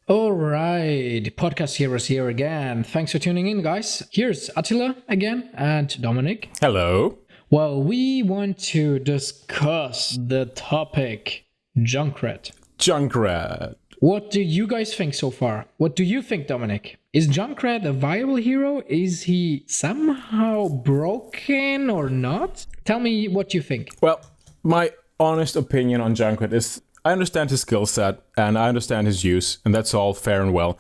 All right, Podcast Heroes here again. Thanks for tuning in, guys. Here's Attila again and Dominic. Hello. Well, we want to discuss the topic Junkrat. Junkrat. What do you guys think so far? What do you think, Dominic? Is Junkrat a viable hero? Is he somehow broken or not? Tell me what you think. Well, my honest opinion on Junkrat is I understand his skill set and I understand his use, and that's all fair and well.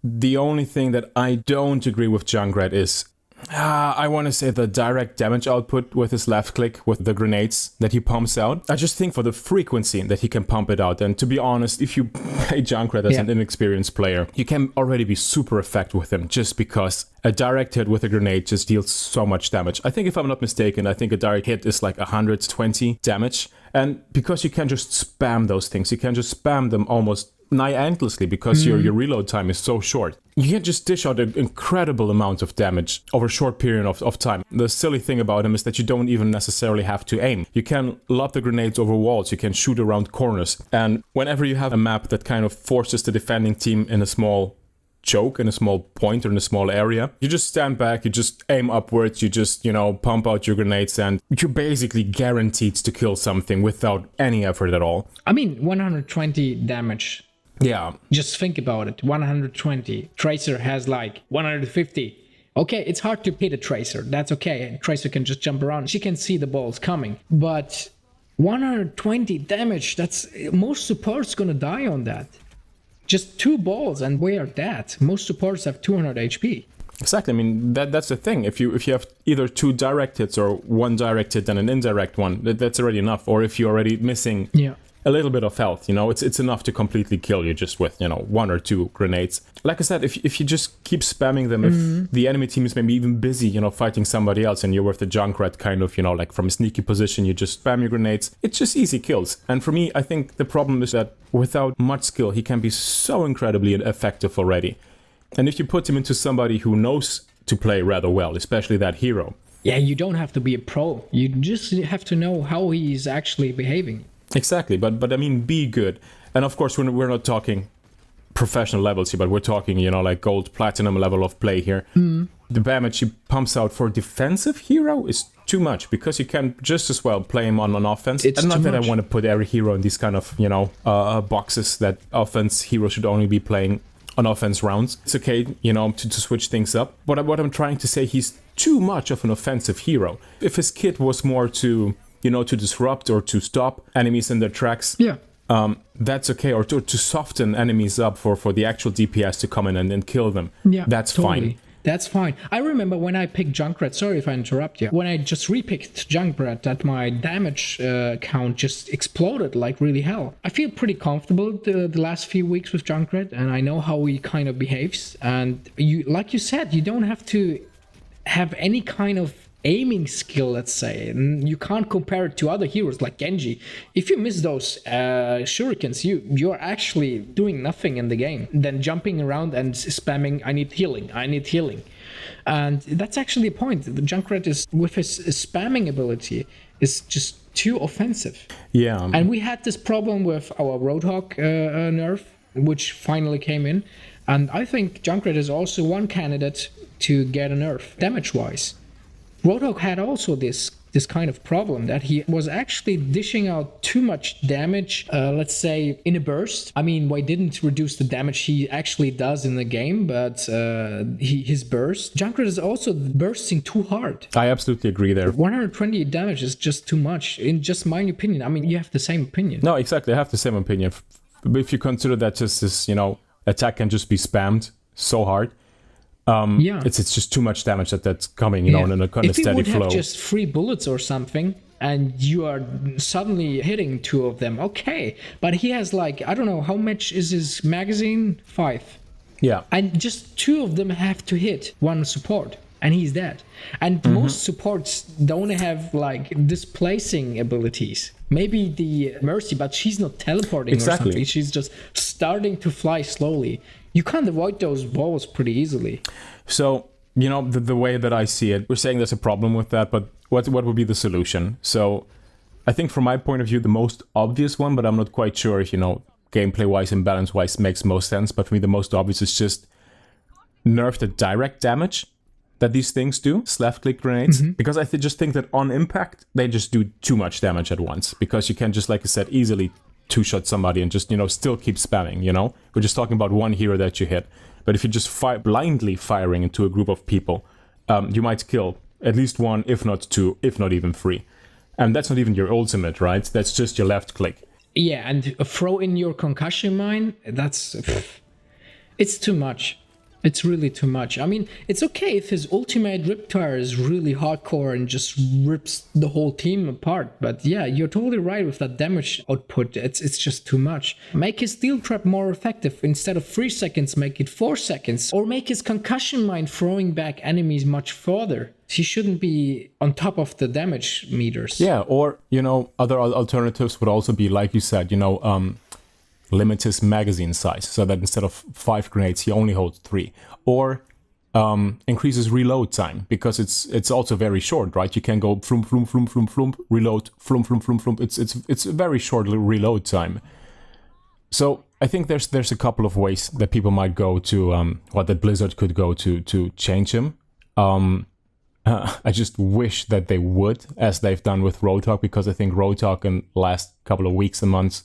The only thing that I don't agree with Junkrat is I want to say the direct damage output with his left click with the grenades that he pumps out. I just think for the frequency that he can pump it out. And to be honest, if you play Junkrat as an inexperienced player, you can already be super effective with him just because a direct hit with a grenade just deals so much damage. I think if I'm not mistaken, I think a direct hit is like 120 damage. And because you can just spam those things, you can just spam them almost nigh endlessly because your reload time is so short. You can just dish out an incredible amount of damage over a short period of time. The silly thing about him is that you don't even necessarily have to aim. You can lob the grenades over walls, you can shoot around corners. And whenever you have a map that kind of forces the defending team in a small choke, in a small point or in a small area, you just stand back, you just aim upwards, you just, pump out your grenades, and you're basically guaranteed to kill something without any effort at all. I mean, 120 damage. Yeah. Just think about it. 120. Tracer has like 150. Okay, it's hard to hit a Tracer. That's okay. Tracer can just jump around. She can see the balls coming. But 120 damage, that's most supports gonna die on that. Just 2 balls and we are dead. Most supports have 200 HP. Exactly. I mean, that's the thing. If you have either 2 direct hits or 1 direct hit and an indirect one, that's already enough. Or if you're already missing a little bit of health, it's enough to completely kill you just with 1 or 2 grenades. Like I said, if you just keep spamming them, if the enemy team is maybe even busy fighting somebody else, and you're with the Junkrat kind of like from a sneaky position, you just spam your grenades, it's just easy kills. And for me, I think the problem is that without much skill, he can be so incredibly effective already. And if you put him into somebody who knows to play rather well, especially that hero, you don't have to be a pro, you just have to know how he's actually behaving. Exactly, but I mean, be good. And of course, we're not talking professional levels here, but we're talking, like gold, platinum level of play here. The damage he pumps out for defensive hero is too much, because you can just as well play him on offense. It's and not that much. I want to put every hero in these kind of, boxes that offense hero should only be playing on offense rounds. It's okay, to switch things up. But what I'm trying to say, he's too much of an offensive hero. If his kit was more to to disrupt or to stop enemies in their tracks, that's okay. Or to soften enemies up for the actual DPS to come in and kill them. That's totally fine. That's fine. I remember when I picked Junkrat, sorry if I interrupt you, when I just repicked Junkrat, that my damage count just exploded like really hell. I feel pretty comfortable the last few weeks with Junkrat, and I know how he kind of behaves. And like you said, you don't have to have any kind of aiming skill, let's say, and you can't compare it to other heroes like Genji. If you miss those shurikens, you're actually doing nothing in the game than jumping around and spamming, I need healing, and that's actually a point. The Junkrat is, with his spamming ability, is just too offensive. And we had this problem with our Roadhog nerf, which finally came in, and I think Junkrat is also one candidate to get a nerf damage wise. Roadhog had also this kind of problem, that he was actually dishing out too much damage, let's say, in a burst. I mean, why didn't reduce the damage he actually does in the game, but his burst. Junkrat is also bursting too hard. I absolutely agree there. 120 damage is just too much, in just my opinion. I mean, you have the same opinion. No, exactly. I have the same opinion. If you consider that just this, attack can just be spammed so hard, it's just too much damage that's coming, in a kind of steady flow. If you would have just 3 bullets or something, and you are suddenly hitting 2 of them, okay. But he has like, I don't know, how much is his magazine? 5. Yeah. And just 2 of them have to hit 1 support, and he's dead. And most supports don't have like displacing abilities. Maybe the Mercy, but she's not teleporting or something. She's just starting to fly slowly. You can't avoid those balls pretty easily. So, the way that I see it, we're saying there's a problem with that, but what would be the solution? So, I think from my point of view, the most obvious one, but I'm not quite sure if, gameplay-wise and balance-wise makes most sense. But for me, the most obvious is just nerf the direct damage that these things do, left-click grenades. Because I just think that on impact, they just do too much damage at once. Because you can just, like I said, easily two-shot somebody and just, still keep spamming, We're just talking about one hero that you hit. But if you just blindly firing into a group of people, you might kill at least one, if not two, if not even three. And that's not even your ultimate, right? That's just your left click. Yeah, and throw in your concussion mine, it's too much. It's really too much. I mean, it's okay if his ultimate Riptire is really hardcore and just rips the whole team apart. But yeah, you're totally right with that damage output. It's just too much. Make his Steel Trap more effective. Instead of 3 seconds, make it 4 seconds. Or make his concussion mine throwing back enemies much further. He shouldn't be on top of the damage meters. Yeah, or, other alternatives would also be, like you said, limit his magazine size so that instead of 5 grenades he only holds 3, or increases reload time, because it's also very short, right? You can go floom floom floom floom floom, reload floom floom floom floom. It's a very short reload time. So I think there's a couple of ways that people might go to that Blizzard could go to change him. I just wish that they would, as they've done with Roadhog, because I think Roadhog in the last couple of weeks and months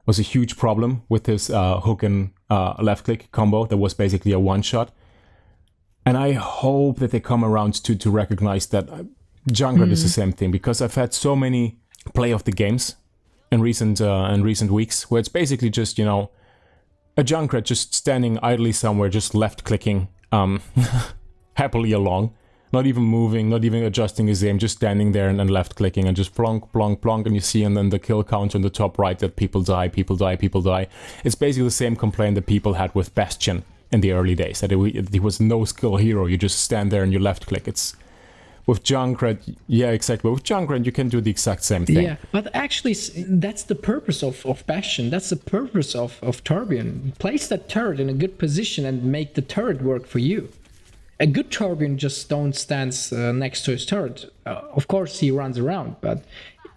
was a huge problem with his hook and left click combo that was basically a one-shot. And I hope that they come around to recognize that Junkrat is the same thing, because I've had so many play of the games in recent weeks where it's basically just, a Junkrat just standing idly somewhere, just left clicking happily along. Not even moving, not even adjusting his aim, just standing there and left clicking and just plonk, plonk, plonk, and you see, and then the kill count on the top right that people die, people die, people die. It's basically the same complaint that people had with Bastion in the early days, that he was no skill hero, you just stand there and you left click. It's with Junkrat, yeah, exactly. With Junkrat, you can do the exact same thing. Yeah, but actually, that's the purpose of Bastion. That's the purpose of Torbjorn. Place that turret in a good position and make the turret work for you. A good Torbjorn just don't stands next to his turret. Of course, he runs around, but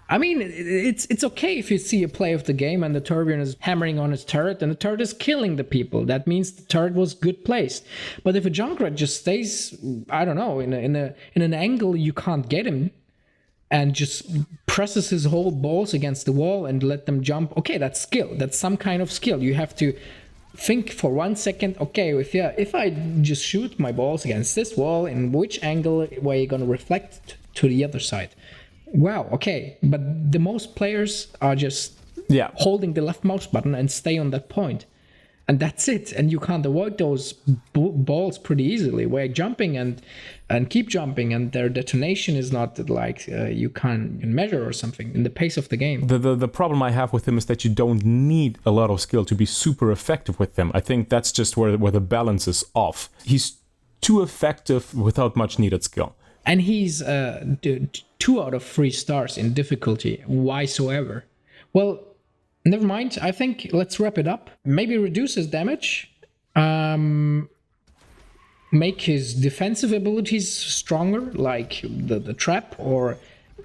I mean, it's okay if you see a play of the game and the Torbjorn is hammering on his turret and the turret is killing the people. That means the turret was good placed. But if a Junkrat just stays, I don't know, in an angle you can't get him, and just presses his whole balls against the wall and let them jump, okay, that's skill. That's some kind of skill. You have to think for 1 second, okay, if I just shoot my balls against this wall, in which angle were you going to reflect to the other side? Wow, okay, but the most players are just holding the left mouse button and stay on that point. And that's it, and you can't avoid those balls pretty easily. We're jumping and keep jumping, and their detonation is not like you can measure or something in the pace of the game. The problem I have with him is that you don't need a lot of skill to be super effective with him. I think that's just where the balance is off. He's too effective without much needed skill. And he's 2 out of 3 stars in difficulty, whysoever. Well, never mind. I think let's wrap it up. Maybe reduce his damage. Make his defensive abilities stronger, like the trap, or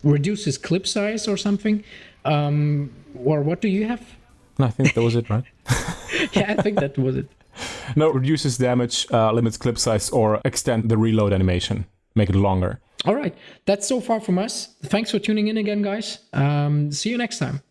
reduce his clip size or something. Or what do you have? I think that was it, right? Yeah, I think that was it. No, reduces damage, limits clip size, or extend the reload animation. Make it longer. All right. That's so far from us. Thanks for tuning in again, guys. See you next time.